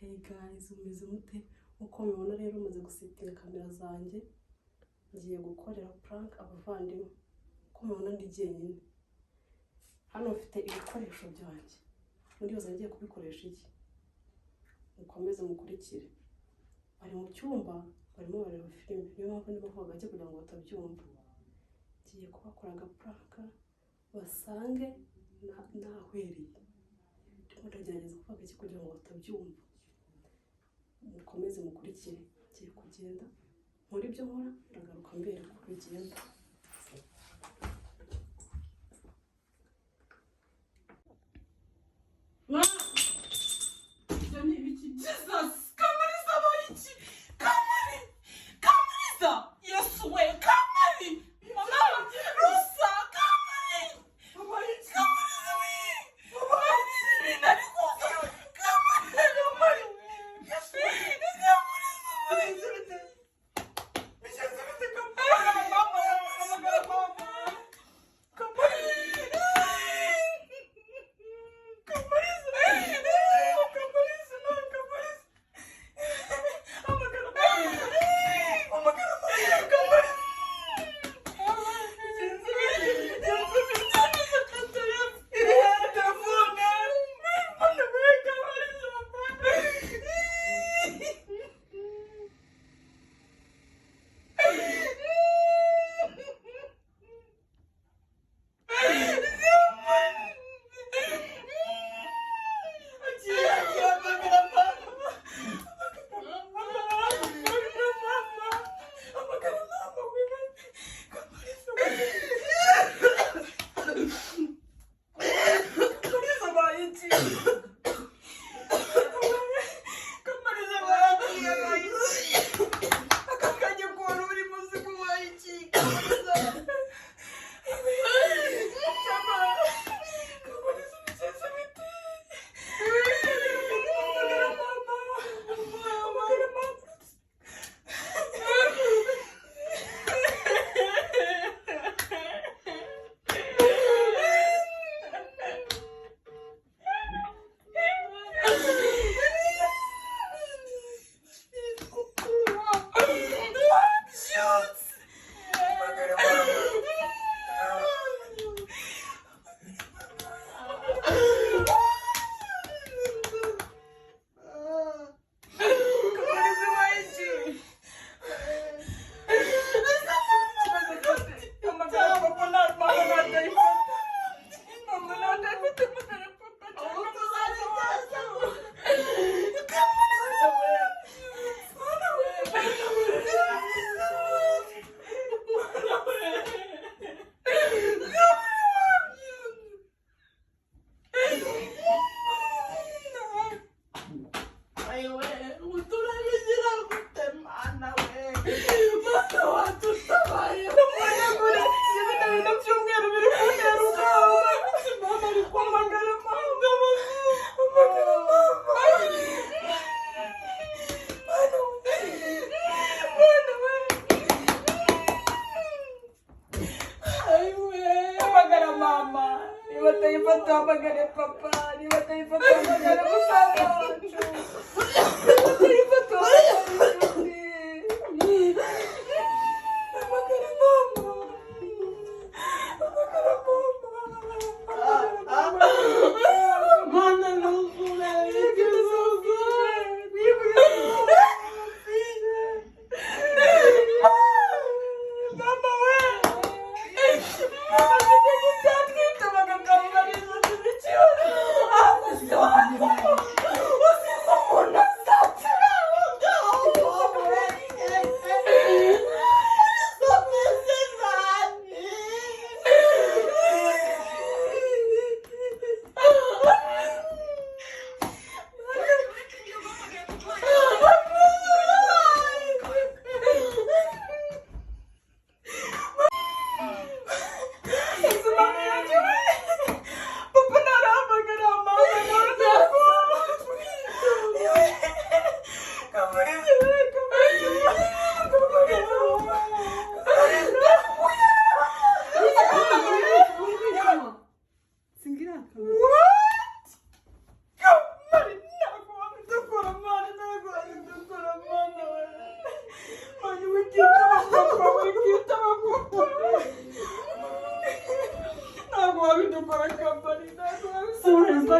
Hey guys, umeze mute? Uko mubibona rero maze gusetinga kamera zanjye, ngiye gukorera prank abavandimwe. Uko mubibona ndi jyenyine. Hano mfite ibikoresho byanjye. Muri yose ngiye kubikoresha iki? Mukomeze mukurikire. Bari mu cyumba, barimo bareba filime. Niyo mpamvu ndimo kuvuga gake kugira ngo batabyumva. Ngiye kubakora prank basange nahwereye. Ndagerageza kuvuga gake kugira ngo batabyumva. Mukomeze mukurikire. Ngiye kugenda muri byo nkora, ndagaruka mbere ku bigenda. Jesus! Kamariza boyiki! Kamariza! Yes way! Kamari! Mama! Rosa! Kamari! Kamariza we! Kamari! Nari kuza! Kamari! Yes way! Kamariza we! Kamari! Mama!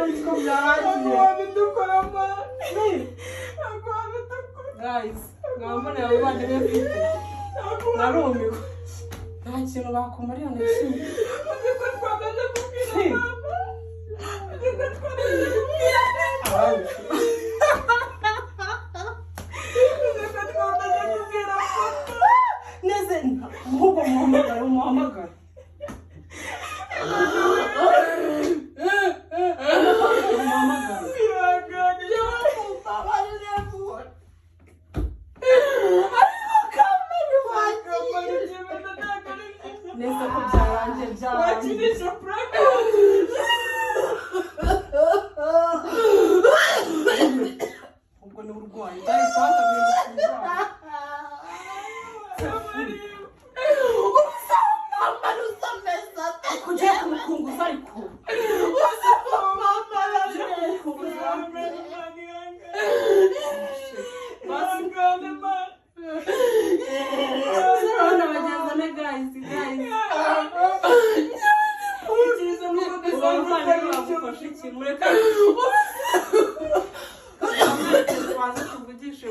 ariko byarangiye wabidukora mani wabidukora guys mwamboneye abavandimwe mfite narumiwe nta kintu bakumarira na kimwe niko twamaze kubwira mama niko twamaze kubwira abandi niko twamaze kubwira papa neze ahubwo muhamagara neza ko byarangiye wakinisha prank ubwo ni uburwayi bwari twakamenya uburwayi kugiye kumukunguza ariko urabona bagenzane guys icyiza ni uko dusanga bagufashe ikintu reka twaze tuvugishe